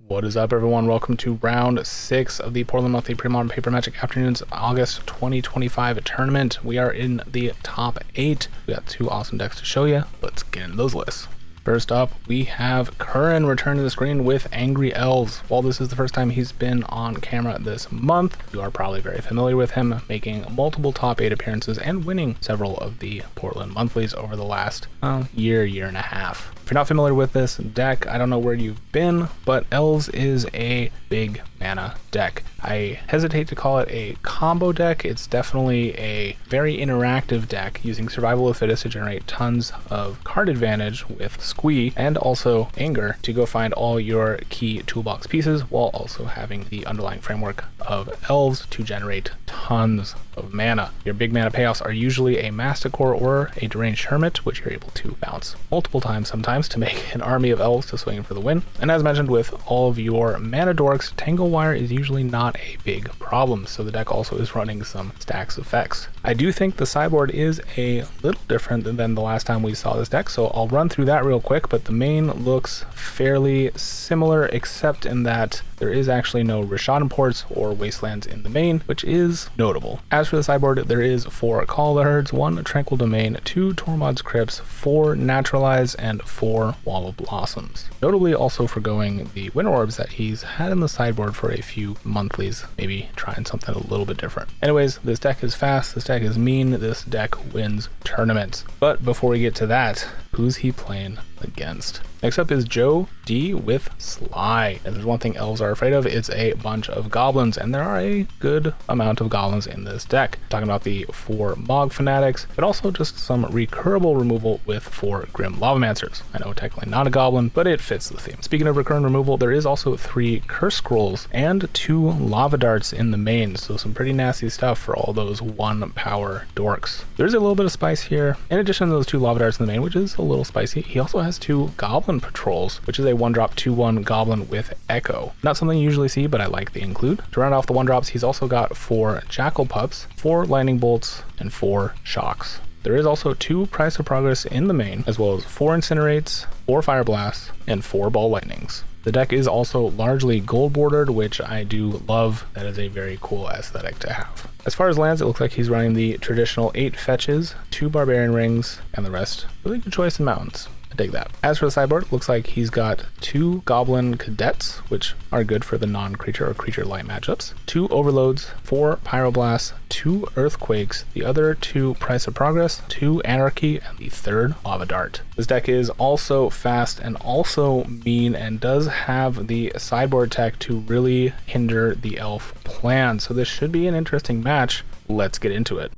What is up, everyone? Welcome to round 6 of the Portland Monthly Premodern Paper Magic Afternoons August 2025 tournament. We are in the top 8. We got 2 awesome decks to show you. Let's get into those lists. First up, we have Curran return to the screen with Angry Elves. While this is the first time he's been on camera this month, you are probably very familiar with him, making multiple top 8 appearances and winning several of the Portland Monthlies over the last year and a half. If you're not familiar with this deck, I don't know where you've been, but Elves is a big mana deck. I hesitate to call it a combo deck. It's definitely a very interactive deck using Survival of the Fittest to generate tons of card advantage with Sligh and also Anger to go find all your key toolbox pieces while also having the underlying framework of Elves to generate tons of mana. Your big mana payoffs are usually a Masticore or a Deranged Hermit, which you're able to bounce multiple times sometimes to make an army of elves to swing for the win. And as mentioned with all of your mana dorks, Tangle Wire is usually not a big problem, so the deck also is running some stacks effects. I do think the sideboard is a little different than the last time we saw this deck, so I'll run through that real quick, but the main looks fairly similar except in that there is actually no Rishadan ports or Wastelands in the main, which is notable. As for the sideboard, there is 4 Call of the Herds, 1 Tranquil Domain, 2 Tormod's Crypts, 4 Naturalize, and 4 Wall of Blossoms. Notably also forgoing the Winter Orbs that he's had in the sideboard for a few monthlies, maybe trying something a little bit different. Anyways, this deck is fast, this deck is mean, this deck wins tournaments. But before we get to that, who's he playing against? Next up is Joe D with Sligh. And there's one thing elves are afraid of, it's a bunch of goblins, and there are a good amount of goblins in this deck. Talking about the 4 Mog Fanatics, but also just some recurable removal with 4 Grim Lavamancers. I know technically not a goblin, but it fits the theme. Speaking of recurrent removal, there is also 3 Curse Scrolls and 2 Lava Darts in the main, so some pretty nasty stuff for all those 1 power dorks. There's a little bit of spice here. In addition to those 2 Lava Darts in the main, which is a little spicy, he also has 2 Goblin Patrols, which is a 1-drop 2/1 Goblin with Echo. Not something you usually see, but I like the include. To round off the 1-drops, he's also got 4 Jackal Pups, 4 Lightning Bolts, and 4 Shocks. There is also 2 Price of Progress in the main, as well as 4 Incinerates, 4 Fire Blasts, and 4 Ball Lightnings. The deck is also largely gold bordered, which I do love. That is a very cool aesthetic to have. As far as lands, it looks like he's running the traditional 8 fetches, 2 Barbarian Rings, and the rest really good choice in mountains. Dig that. As for the sideboard, it looks like he's got 2 Goblin Cadets, which are good for the non-creature or creature-light matchups, 2 Overloads, 4 Pyroblasts, 2 Earthquakes, the other 2 Price of Progress, 2 Anarchy, and the 3rd Lava Dart. This deck is also fast and also mean and does have the sideboard tech to really hinder the elf plan, so this should be an interesting match. Let's get into it.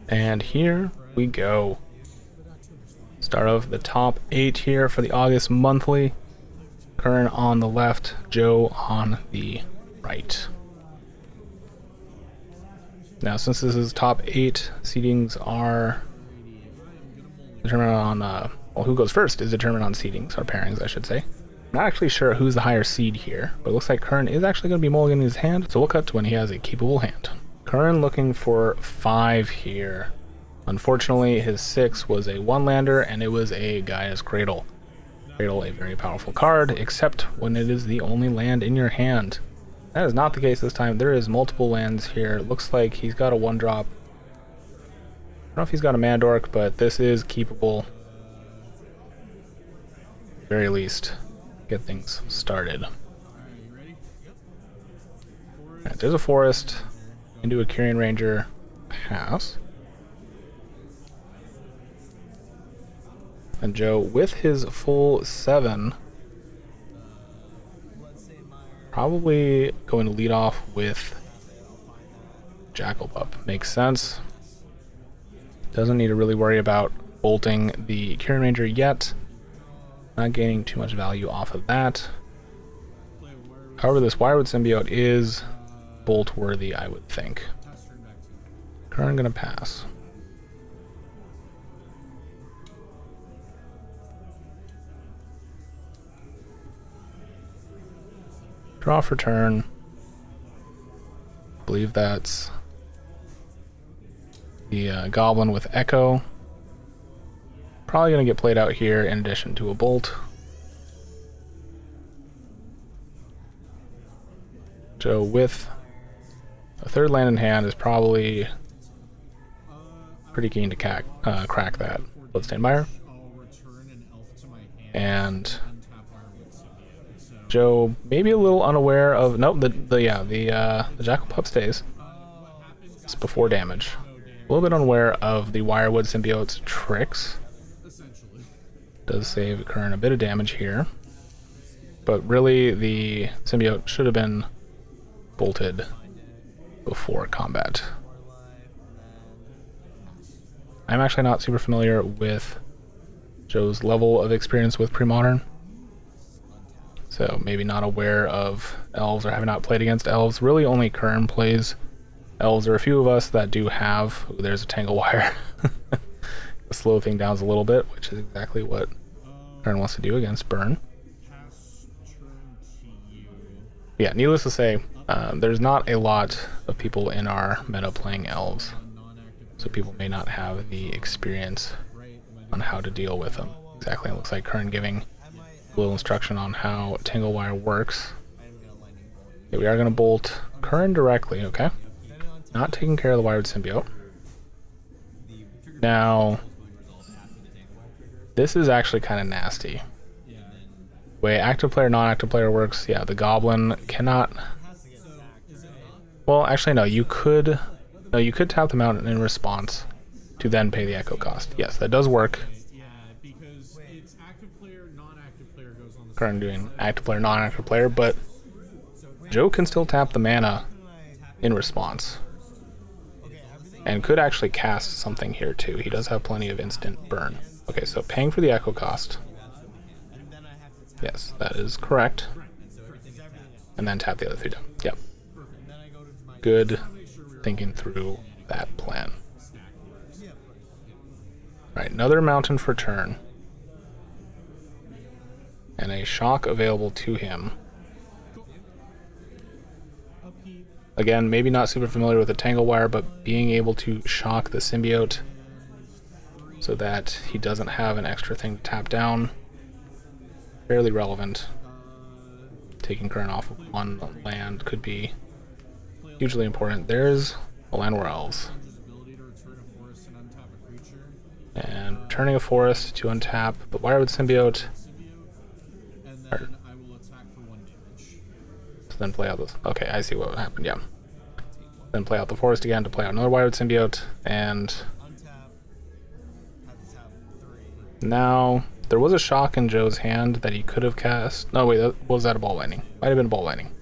And here we go. Start of the top 8 here for the August monthly. Curran on the left, Joe on the right. Now, since this is top 8, seedings are determined on, well, who goes first is determined on seedings, or pairings, I should say. I'm not actually sure who's the higher seed here, but it looks like Curran is actually going to be mulliganing his hand, so we'll cut to when he has a capable hand. Curran looking for 5 here. Unfortunately, his 6 was a 1-lander, and it was a Gaia's Cradle. Cradle, a very powerful card, except when it is the only land in your hand. That is not the case this time. There is multiple lands here. Looks like he's got a 1-drop. I don't know if he's got a Mana Dork, but this is keepable. At the very least, get things started. Alright, there's a Forest. Into a Curran Ranger. Pass. And Joe, with his full 7, probably going to lead off with Jackal Pup. Makes sense. Doesn't need to really worry about bolting the Curran Ranger yet. Not gaining too much value off of that. However, this Wirewood Symbiote is bolt worthy, I would think. Curran gonna pass. Draw for turn. I believe that's the Goblin with Echo. Probably going to get played out here in addition to a Bolt. Joe with a third land in hand is probably pretty keen to crack that Bloodstained Mire. And Joe maybe a little unaware of the Jackal Pup stays. It's before damage. A little bit unaware of the Wirewood Symbiote's tricks. Does save Curran a bit of damage here. But really the symbiote should have been bolted before combat. I'm actually not super familiar with Joe's level of experience with Premodern, so maybe not aware of elves or have not played against elves. Really only Curran plays elves. There are a few of us that do have. Ooh, there's a Tangle Wire. Slow thing down a little bit, which is exactly what Curran wants to do against Burn. Yeah, needless to say, there's not a lot of people in our meta playing elves, so people may not have the experience on how to deal with them. Exactly, it looks like Curran giving a little instruction on how Tangle Wire works. Okay, we are going to bolt Curran directly, okay? Not taking care of the Wired Symbiote. Now, this is actually kind of nasty. The way active player, non-active player works, yeah, the Goblin cannot... Well, actually, no, you could tap the mountain in response to then pay the echo cost. Yes, that does work. Current doing active player, non-active player, but Joe can still tap the mana in response. And could actually cast something here too. He does have plenty of instant burn. Okay, so paying for the echo cost. Yes, that is correct. And then tap the other 3 down. Yep. Good thinking through that plan. Alright, another mountain for turn. And a shock available to him. Again, maybe not super familiar with the Tangle Wire, but being able to shock the symbiote so that he doesn't have an extra thing to tap down. Fairly relevant. Taking Curran off of one land could be hugely important. There's a Land War Elves. And turning a forest to untap the Wirewood Symbiote. To then play out this. Okay, I see what happened, yeah. Then play out the forest again to play out another Wirewood Symbiote, and now there was a shock in Joe's hand that he could have cast. No, wait, was that a Ball Lightning? Might have been a Ball Lightning.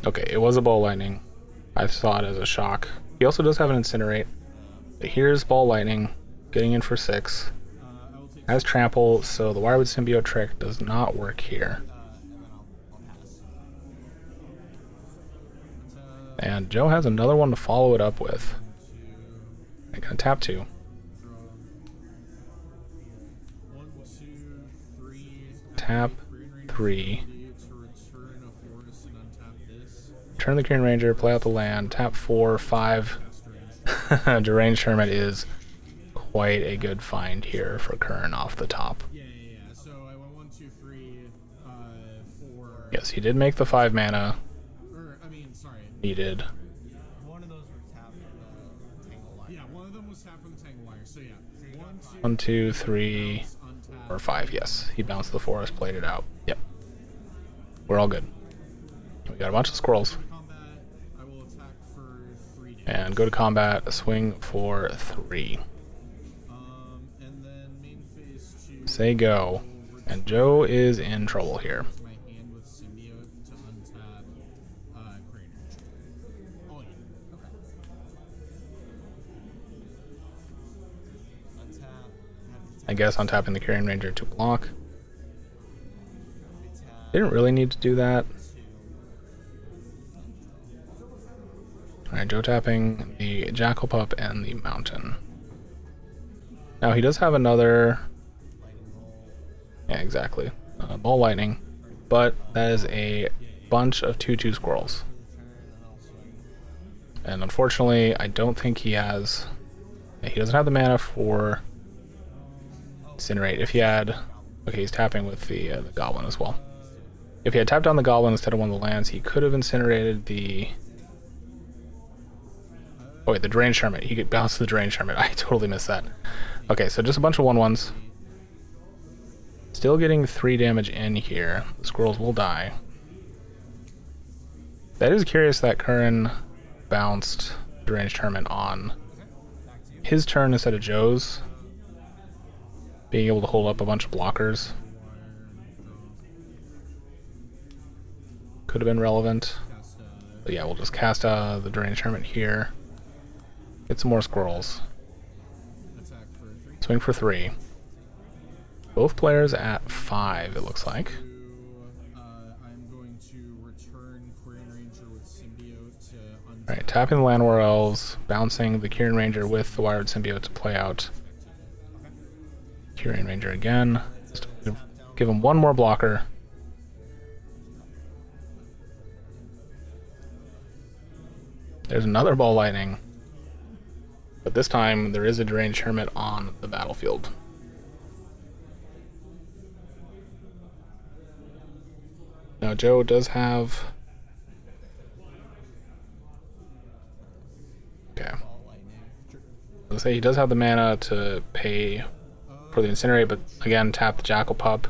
Okay, it was a Ball Lightning. I saw it as a shock. He also does have an Incinerate. But here's Ball Lightning, getting in for 6. Has Trample, so the Wirewood Symbiote trick does not work here. And Joe has another one to follow it up with. I'm gonna tap 2. Tap 3. Turn the Green Ranger, play out the land, tap 4, 5. Deranged Hermit is quite a good find here for Curran off the top. So I went 1, 2, 3, 4. Yes, he did make the 5 mana Sorry. needed. One of those were tapped from the Tangle Wire. Yeah, one of them was tapped from the Tangle Wire. So yeah, 1, 2, 3, 4, 5. Yes, he bounced the forest, played it out. Yep. We're all good. We got a bunch of squirrels. I will attack for 3 damage. And go to combat, swing for 3. And then main phase 2. Say go. And Joe is in trouble here. My hand with Symbiote to untap Crater. Oh yeah. Okay. Untap. I guess untapping the Carrion Ranger to block. Didn't really need to do that. Alright, Joe tapping the Jackal Pup and the Mountain. Now he does have another... Yeah, exactly. Ball Lightning. But that is a bunch of 2/2 squirrels. And unfortunately, I don't think he has... He doesn't have the mana for Incinerate. If he had Okay, he's tapping with the goblin as well. If he had tapped down the goblin instead of one of the lands, he could have incinerated the... Oh wait, the Drain Hermit. He could bounce the Drain Hermit. I totally missed that. Okay, so just a bunch of 1/1s. Still getting 3 damage in here. The squirrels will die. That is curious that Curran bounced the Ranged Hermit on his turn instead of Joe's. Being able to hold up a bunch of blockers could have been relevant. But yeah, we'll just cast the Deranged Hermit here. Get some more squirrels. Swing for 3. Both players at 5, it looks like. I'm going to return Curran Ranger with Symbiote to Alright, tapping the Landwar Elves, bouncing the Curran Ranger with the Wired Symbiote to play out. Curran Ranger again. Just give him one more blocker. There's another Ball Lightning. But this time, there is a Deranged Hermit on the battlefield. Now, Joe does have... Okay. Let's say he does have the mana to pay for the Incinerate, but again, tap the Jackal Pup.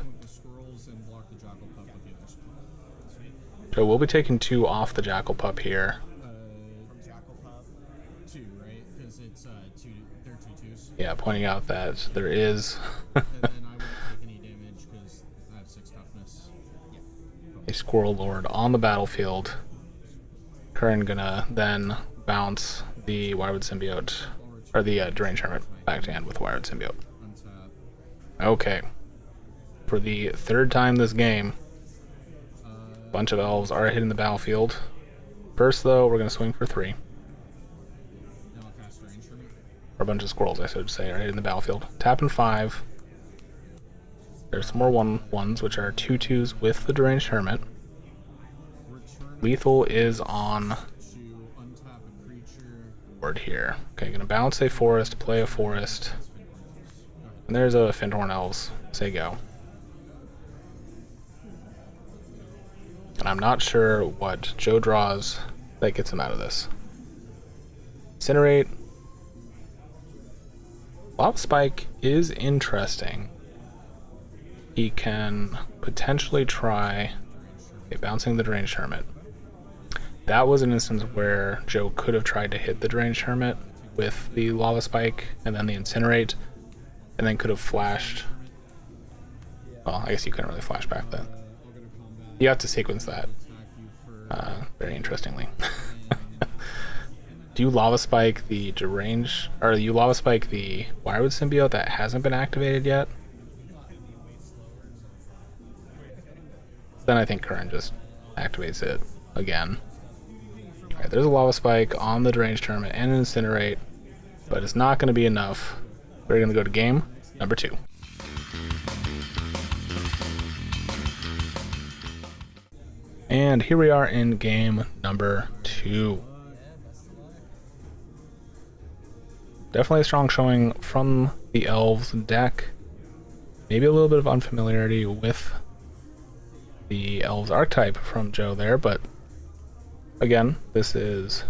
Joe will be taking 2 off the Jackal Pup here. Yeah, pointing out that there is a Squirrel Lord on the battlefield. Curran gonna then bounce the Wirewood Symbiote, or the Deranged Hermit back to hand with Wirewood Symbiote. Okay. For the 3rd time this game, a bunch of elves are hitting the battlefield. First, though, we're gonna swing for 3. Or a bunch of squirrels, I should say, are hitting the battlefield. Tapping 5. There's some more 1/1s, which are 2/2s with the Deranged Hermit. Lethal is on board here. Okay, gonna bounce a forest, play a forest. And there's a Fyndhorn Elves. Say go. And I'm not sure what Joe draws that gets him out of this. Incinerate. Lava Spike is interesting. He can potentially try bouncing the Deranged Hermit. That was an instance where Joe could have tried to hit the Deranged Hermit with the Lava Spike and then the Incinerate, and then could have flashed. Well, I guess you couldn't really flash back then. You have to sequence that very interestingly. Do you Lava Spike the Deranged, or do you Lava Spike the Wirewood Symbiote that hasn't been activated yet? Then I think Curran just activates it again. Alright, there's a Lava Spike on the Deranged Hermit and an Incinerate, but it's not going to be enough. We're going to go to game number 2. And here we are in game number 2. Definitely a strong showing from the Elves deck. Maybe a little bit of unfamiliarity with the Elves archetype from Joe there, but again, this is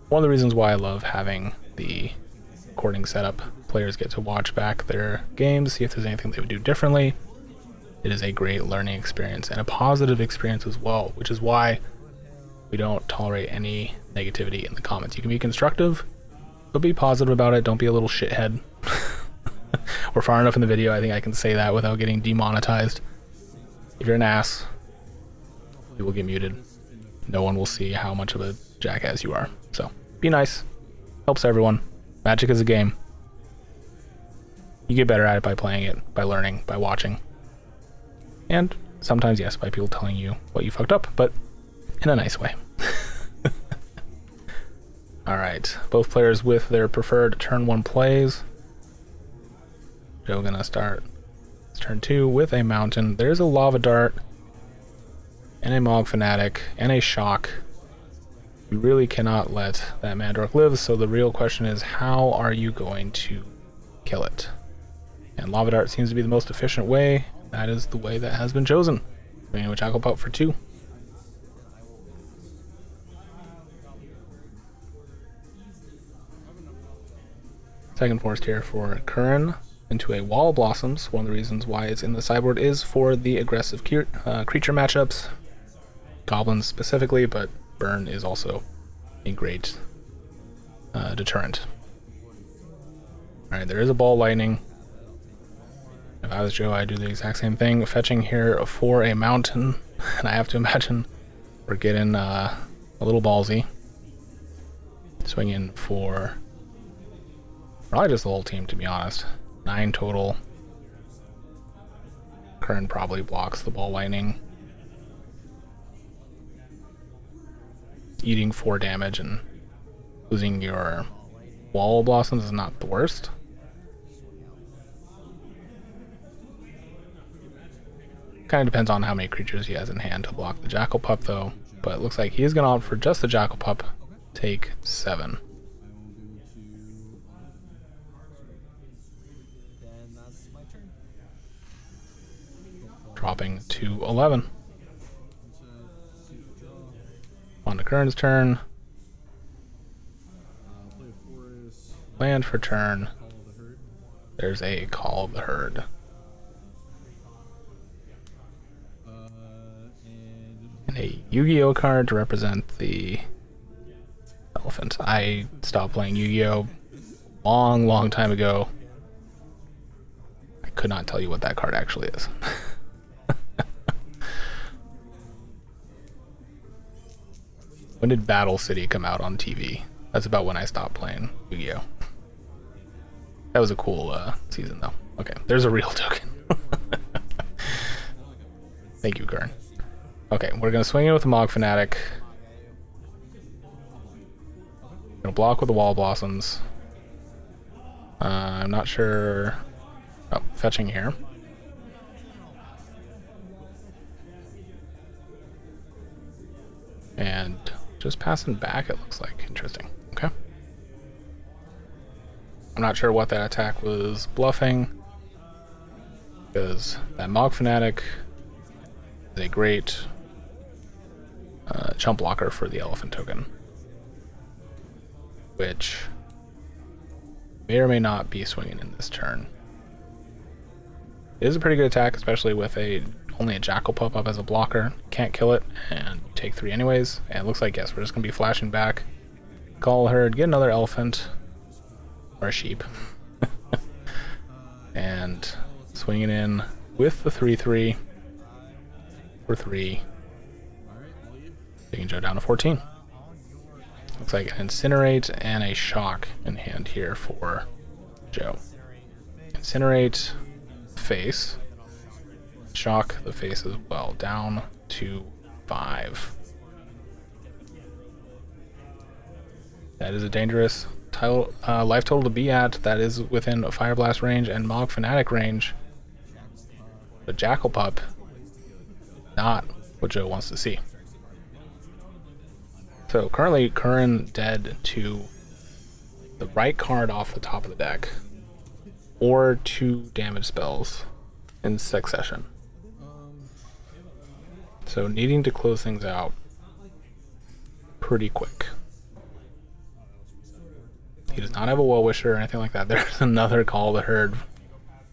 one of the reasons why I love having the recording setup. Players get to watch back their games, see if there's anything they would do differently. It is a great learning experience and a positive experience as well, which is why we don't tolerate any negativity in the comments. You can be constructive, but be positive about it. Don't be a little shithead. We're far enough in the video, I think I can say that without getting demonetized. If you're an ass, you will get muted. No one will see how much of a jackass you are. So, be nice. Helps everyone. Magic is a game. You get better at it by playing it, by learning, by watching. And sometimes, yes, by people telling you what you fucked up, but in a nice way. Alright, both players with their preferred turn 1 plays. Joe gonna start turn 2 with a mountain. There's a Lava Dart, and a Mog Fanatic, and a Shock. You really cannot let that Mandork live, so the real question is, how are you going to kill it? And Lava Dart seems to be the most efficient way. That is the way that has been chosen. Swinging with Jackal Pup for 2. Second forest here for Curran into a Wall of Blossoms. One of the reasons why it's in the sideboard is for the aggressive creature matchups. Goblins specifically, but burn is also a great deterrent. Alright, there is a Ball Lightning. If I was Joe, I'd do the exact same thing. Fetching here for a mountain, and I have to imagine we're getting a little ballsy. Swinging for probably just the whole team, to be honest. 9 total. Curran probably blocks the Ball Lightning. Eating 4 damage and losing your Wall of Blossoms is not the worst. Kind of depends on how many creatures he has in hand to block the Jackal Pup, though. But it looks like he's going to opt for just the Jackal Pup. Take 7. Dropping to 11. On to Curran's turn. Land for turn. There's a Call of the Herd. And a Yu-Gi-Oh card to represent the elephant. I stopped playing Yu-Gi-Oh long time ago. I could not tell you what that card actually is. When did Battle City come out on TV? That's about when I stopped playing Yu-Gi-Oh. That was a cool season, though. Okay, there's a real token. Thank you, Curran. Okay, we're going to swing in with the Mog Fanatic. Gonna block with the Wall Blossoms. I'm not sure... Oh, fetching here. And just passing back, it looks like. Interesting. Okay. I'm not sure what that attack was bluffing, because that Mog Fanatic is a great chump blocker for the elephant token, which may or may not be swinging in this turn. It is a pretty good attack, especially with only a Jackal Pup up as a blocker. Can't kill it, and you take 3 anyways. And it looks like, yes, we're just going to be flashing back. Call Herd, get another elephant. Or a sheep. And swinging in with the 3/3 for 3. Taking Joe down to 14. Looks like an Incinerate and a Shock in hand here for Joe. Incinerate, face. Shock the face as well. Down to 5. That is a dangerous life total to be at. That is within a Fire Blast range and Mog Fanatic range. The Jackal Pup, not what Joe wants to see. So currently Curran dead to the right card off the top of the deck, or 2 damage spells in succession. So needing to close things out pretty quick. He does not have a Well-Wisher or anything like that. There's another Call of the Herd,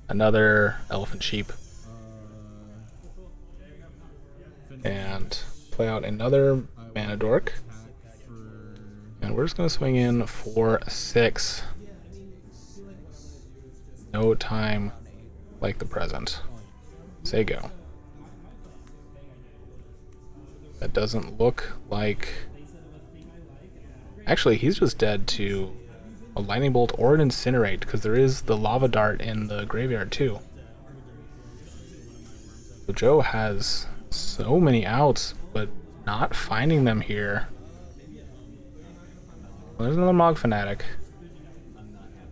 another Elephant Sheep, and play out another Mana Dork. And we're just going to swing in for 6. No time like the present. Say go. That doesn't look like... Actually, he's just dead to a Lightning Bolt or an Incinerate, because there is the Lava Dart in the graveyard too. So Joe has so many outs, but not finding them here. Well, there's another Mog Fanatic.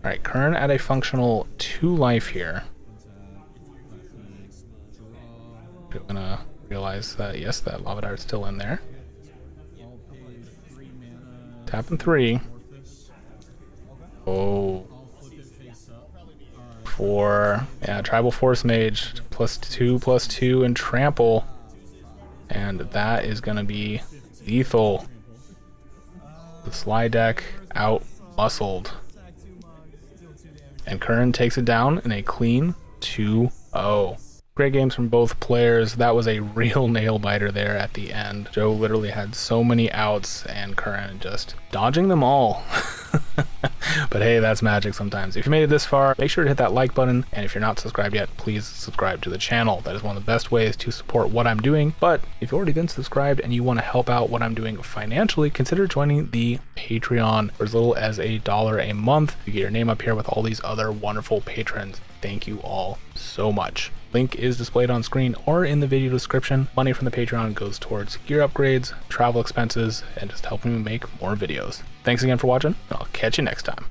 Alright, Curran at a functional 2 life here. We're gonna realize that, yes, that Lava Dart's still in there. Tapping 3. Oh. for, yeah, Tribal Force Mage, +2/+2 and trample. And that is going to be lethal. The Sligh deck out muscled. And Curran takes it down in a clean 2-0. Great games from both players. That was a real nail biter there at the end. Joe literally had so many outs and Curran just dodging them all. But hey, that's magic sometimes. If you made it this far, make sure to hit that like button. And if you're not subscribed yet, please subscribe to the channel. That is one of the best ways to support what I'm doing. But if you've already been subscribed and you want to help out what I'm doing financially, consider joining the Patreon for as little as $1 a month. You get your name up here with all these other wonderful patrons. Thank you all so much. Link is displayed on screen or in the video description. Money from the Patreon goes towards gear upgrades, travel expenses, and just helping me make more videos. Thanks again for watching, and I'll catch you next time.